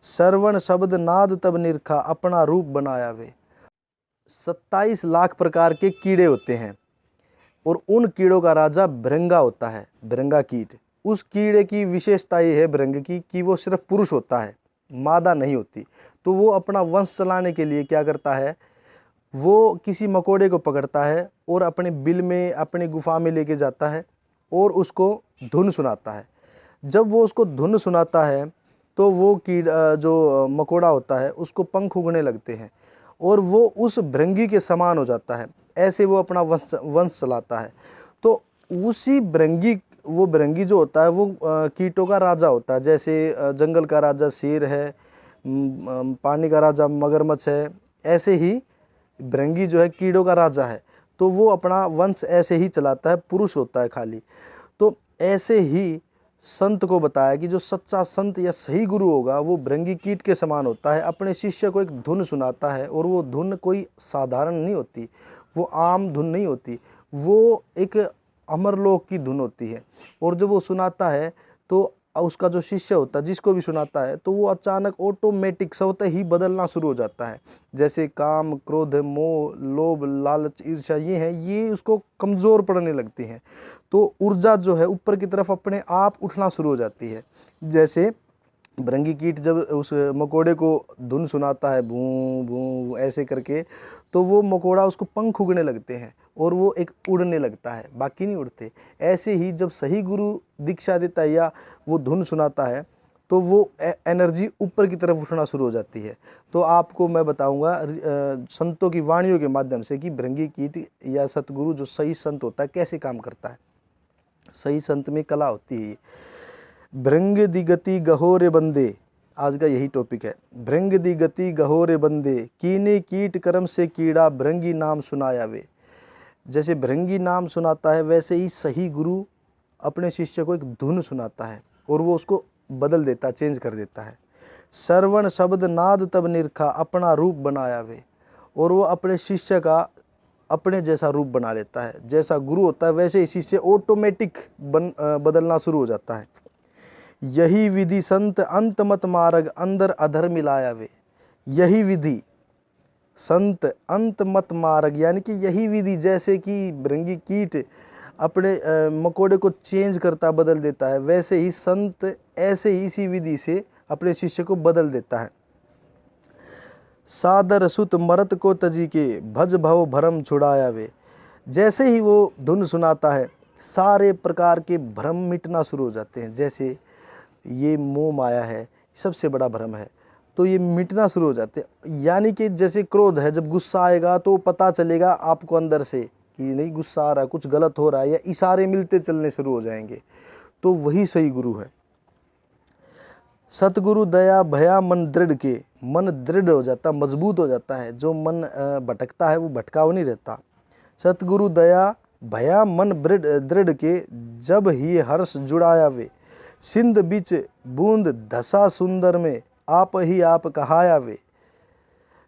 श्रवण शब्द नाद तब निरखा अपना रूप बनाया वे। 27 लाख प्रकार के कीड़े होते हैं और उन कीड़ों का राजा भृंगा होता है, भृंगा कीट। उस कीड़े की विशेषता ये है भृंग की कि वो सिर्फ पुरुष होता है, मादा नहीं होती। तो वो अपना वंश चलाने के लिए क्या करता है, वो किसी मकोड़े को पकड़ता है और अपने बिल में, अपनी गुफा में लेके जाता है और उसको धुन सुनाता है। जब वो उसको धुन सुनाता है तो वो कीड़ा, जो मकोड़ा होता है, उसको पंख उगने लगते हैं और वो उस भृंगी के समान हो जाता है। ऐसे वो अपना वंश चलाता है। तो उसी भृंगी, वो भृंगी जो होता है वो कीटों का राजा होता है। जैसे जंगल का राजा शेर है, पानी का राजा मगरमच्छ है, ऐसे ही भृंगी जो है कीड़ों का राजा है। तो वो अपना वंश ऐसे ही चलाता है, पुरुष होता है खाली। तो ऐसे ही संत को बताया कि जो सच्चा संत या सही गुरु होगा वो भृंगी कीट के समान होता है, अपने शिष्य को एक धुन सुनाता है और वो धुन कोई साधारण नहीं होती, वो आम धुन नहीं होती, वो एक अमरलोक की धुन होती है। और जब वो सुनाता है तो उसका जो शिष्य होता है, जिसको भी सुनाता है, तो वो अचानक ऑटोमेटिक स्वतः ही बदलना शुरू हो जाता है। जैसे काम, क्रोध, मोह, लोभ, लालच, ईर्ष्या ये हैं, ये उसको कमज़ोर पड़ने लगती हैं। तो ऊर्जा जो है ऊपर की तरफ अपने आप उठना शुरू हो जाती है। जैसे भृंगी कीट जब उस मकोड़े को धुन सुनाता है, भूं भूं ऐसे करके, तो वो मकोड़ा, उसको पंख उगने लगते हैं और वो एक उड़ने लगता है, बाकी नहीं उड़ते। ऐसे ही जब सही गुरु दीक्षा देता है या वो धुन सुनाता है तो वो एनर्जी ऊपर की तरफ उठना शुरू हो जाती है। तो आपको मैं बताऊंगा संतों की वाणियों के माध्यम से कि भृंगी कीट या सतगुरु जो सही संत होता है कैसे काम करता है। सही संत में कला होती है। भृंग दी गति गहोरे बंदे, आज का यही टॉपिक है। भृंग दी गति गहोरे बंदे, कीने कीट कर्म से कीड़ा भृंगी नाम सुनाया वे। जैसे भृंगी नाम सुनाता है वैसे ही सही गुरु अपने शिष्य को एक धुन सुनाता है और वो उसको बदल देता, चेंज कर देता है। श्रवण शब्द नाद तब निरखा अपना रूप बनाया वे। और वो अपने शिष्य का अपने जैसा रूप बना लेता है। जैसा गुरु होता है वैसे ही शिष्य ऑटोमेटिक बदलना शुरू हो जाता है। यही विधि संत अंत मत मार्ग अंदर अधर मिलाया वे। यही विधि संत अंत मत मार्ग, यानी कि यही विधि, जैसे कि भृंगी कीट अपने मकोड़े को चेंज करता, बदल देता है, वैसे ही संत ऐसे ही इसी विधि से अपने शिष्य को बदल देता है। सादर सुत मरत को तजी के भज भव भरम छुड़ाया वे। जैसे ही वो धुन सुनाता है सारे प्रकार के भ्रम मिटना शुरू हो जाते हैं। जैसे ये मोह माया है, सबसे बड़ा भ्रम है, तो ये मिटना शुरू हो जाते हैं। यानी कि जैसे क्रोध है, जब गुस्सा आएगा तो पता चलेगा आपको अंदर से कि नहीं गुस्सा आ रहा है, कुछ गलत हो रहा है, या इशारे मिलते चलने शुरू हो जाएंगे। तो वही सही गुरु है। सतगुरु दया भया मन दृढ़ के, मन दृढ़ हो जाता, मजबूत हो जाता है। जो मन भटकता है वो भटकाव नहीं रहता। सतगुरु दया भया मन दृढ़ के, जब ही हर्ष जुड़ाया वे। सिंध बिच बूंद धसा सुंदर में, आप ही आप कहाया वे।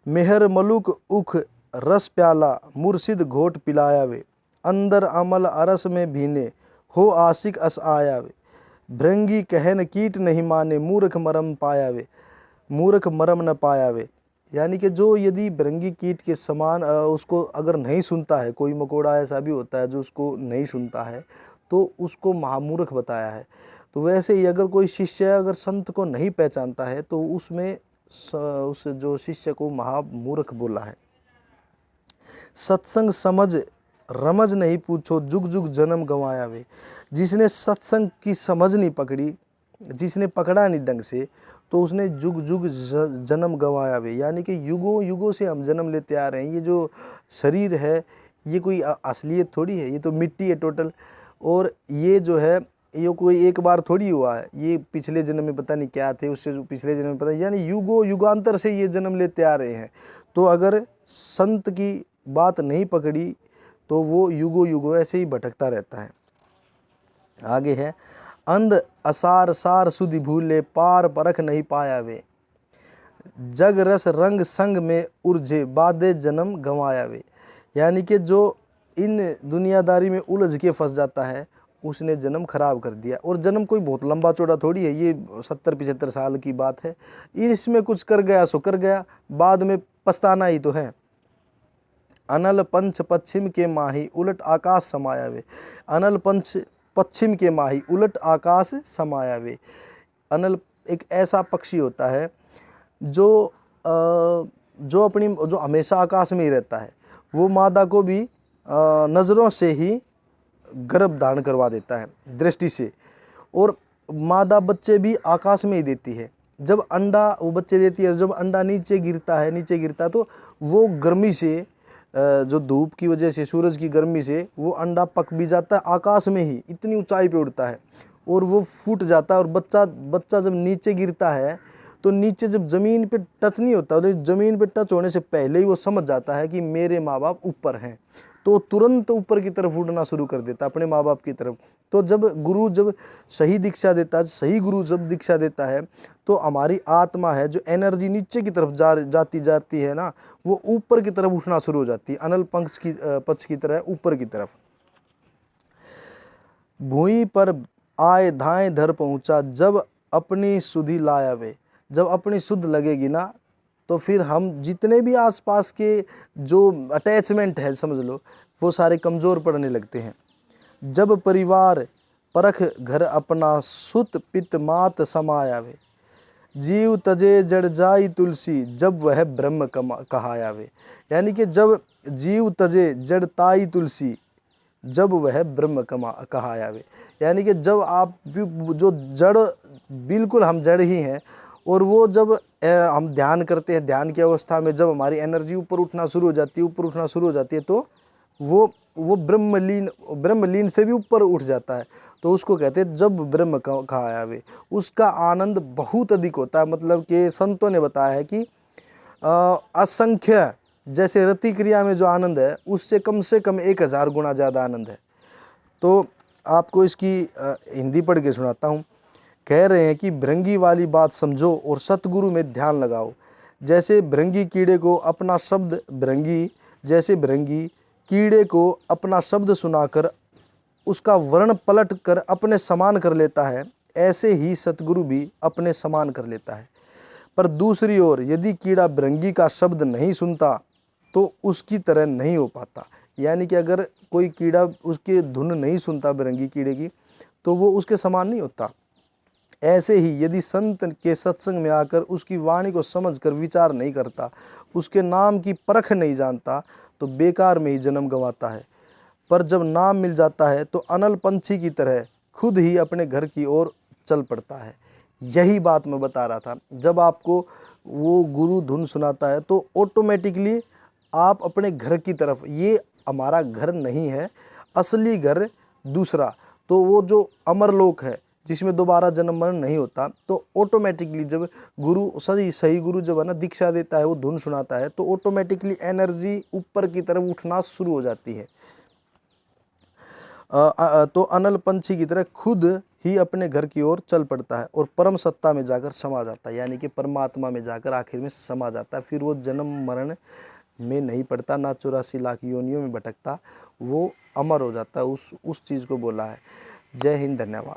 मेहर मलुक उख रस प्याला, मुर्शिद घोट पिलाया वे। अंदर अमल अरस में भीने, हो आशिक अस आया वे। भृंगी कहन कीट नहीं माने, मूर्ख मरम पाया वे। मूर्ख मरम न पाया वे। यानी कि जो यदि भृंगी कीट के समान उसको अगर नहीं सुनता है, कोई मकोड़ा ऐसा भी होता है जो उसको नहीं सुनता है, तो उसको महामूर्ख बताया है। तो वैसे ही अगर कोई शिष्य अगर संत को नहीं पहचानता है तो उसमें उस जो शिष्य को महामूर्ख बोला है। सत्संग समझ रमज नहीं पूछो, जुग जुग जन्म गंवाया वे। जिसने सत्संग की समझ नहीं पकड़ी, जिसने पकड़ा नहीं ढंग से, तो उसने जुग जुग जन्म गंवाया वे। यानी कि युगों युगों से हम जन्म लेते आ रहे हैं। ये जो शरीर है ये कोई असलियत थोड़ी है, ये तो मिट्टी है टोटल। और ये जो है ये कोई एक बार थोड़ी हुआ है, ये पिछले जन्म में पता नहीं क्या थे, उससे पिछले जन्म में पता नहीं, यानी युगों युगांतर से ये जन्म लेते आ रहे हैं। तो अगर संत की बात नहीं पकड़ी तो वो युगों युगों ऐसे ही भटकता रहता है। आगे है, अंध असार सार सुधि भूले, पार परख नहीं पाया वे। जग रस रंग संग में उलझे, बादे जन्म गंवाया वे। यानी कि जो इन दुनियादारी में उलझ के फंस जाता है उसने जन्म खराब कर दिया। और जन्म कोई बहुत लंबा चौड़ा थोड़ी है, ये 70-75 साल की बात है। इसमें कुछ कर गया सो कर गया, बाद में पछताना ही तो है। अनल पंच पश्चिम के माही उलट आकाश समायावे। अनल पंच पश्चिम के माही उलट आकाश समायावे। अनल एक ऐसा पक्षी होता है जो जो हमेशा आकाश में ही रहता है। वो मादा को भी नज़रों से ही गर्भ धारण करवा देता है, दृष्टि से। और मादा बच्चे भी आकाश में ही देती है। जब अंडा वो बच्चे देती है, जब अंडा नीचे गिरता है तो वो गर्मी से, जो धूप की वजह से, सूरज की गर्मी से वो अंडा पक भी जाता है आकाश में ही, इतनी ऊंचाई पे उड़ता है, और वो फूट जाता है। और बच्चा जब नीचे गिरता है तो नीचे जब ज़मीन पे टच नहीं होता, तो ज़मीन पे टच होने से पहले ही वो समझ जाता है कि मेरे माँ बाप ऊपर हैं, तो तुरंत ऊपर की तरफ उड़ना शुरू कर देता है, अपने माँ बाप की तरफ। तो जब सही दीक्षा देता है, सही गुरु जब दीक्षा देता है, तो हमारी आत्मा है जो एनर्जी नीचे की तरफ जाती है ना, वो ऊपर की तरफ उठना शुरू हो जाती है, अनल पक्ष की तरह ऊपर की तरफ। भूमि पर आए धाए धर पहुँचा, जब अपनी सुधि लाया वे। जब अपनी सुध लगेगी ना, तो फिर हम जितने भी आसपास के जो अटैचमेंट है समझ लो, वो सारे कमज़ोर पड़ने लगते हैं। जब परिवार परख घर अपना, सुत पित मात समायावे। जीव तजे जड़ जाई तुलसी, जब वह ब्रह्म कहायावे। यानी कि जब जीव तजे जड़ ताई तुलसी, जब वह ब्रह्म कहायावे। यानी कि जब आप जो जड़, बिल्कुल हम जड़ ही हैं, और वो जब हम ध्यान करते हैं, ध्यान की अवस्था में जब हमारी एनर्जी ऊपर उठना शुरू हो जाती है, तो वो ब्रह्मलीन से भी ऊपर उठ जाता है। तो उसको कहते हैं जब ब्रह्म कहायावे। उसका आनंद बहुत अधिक होता है। मतलब कि संतों ने बताया है कि असंख्य, जैसे रति क्रिया में जो आनंद है, उससे कम से कम 1000 गुना ज़्यादा आनंद है। तो आपको इसकी हिंदी पढ़ के सुनाता हूँ। कह रहे हैं कि भृंगी वाली बात समझो और सतगुरु में ध्यान लगाओ। जैसे भृंगी कीड़े को अपना शब्द भृंगी कीड़े को अपना शब्द सुनाकर उसका वर्ण पलट कर अपने समान कर लेता है, ऐसे ही सतगुरु भी अपने समान कर लेता है। पर दूसरी ओर यदि कीड़ा भृंगी का शब्द नहीं सुनता तो उसकी तरह नहीं हो पाता। यानी कि अगर कोई कीड़ा उसके धुन नहीं सुनता भृंगी कीड़े की, तो वो उसके समान नहीं होता। ऐसे ही यदि संत के सत्संग में आकर उसकी वाणी को समझकर विचार नहीं करता, उसके नाम की परख नहीं जानता, तो बेकार में ही जन्म गंवाता है। पर जब नाम मिल जाता है तो अनल पंछी की तरह खुद ही अपने घर की ओर चल पड़ता है। यही बात मैं बता रहा था। जब आपको वो गुरु धुन सुनाता है तो ऑटोमेटिकली आप अपने घर की तरफ, ये हमारा घर नहीं है, असली घर दूसरा, तो वो जो अमरलोक है जिसमें दोबारा जन्म मरण नहीं होता, तो ऑटोमेटिकली जब गुरु सही गुरु जब है ना दीक्षा देता है, वो धुन सुनाता है, तो ऑटोमेटिकली एनर्जी ऊपर की तरफ उठना शुरू हो जाती है। तो अनल पंछी की तरह खुद ही अपने घर की ओर चल पड़ता है और परम सत्ता में जाकर समा जाता है। यानी कि परमात्मा में जाकर आखिर में समा जाता है। फिर वो जन्म मरण में नहीं पड़ता, ना 84 लाख योनियों में भटकता, वो अमर हो जाता है। उस चीज़ को बोला है। जय हिंद, धन्यवाद।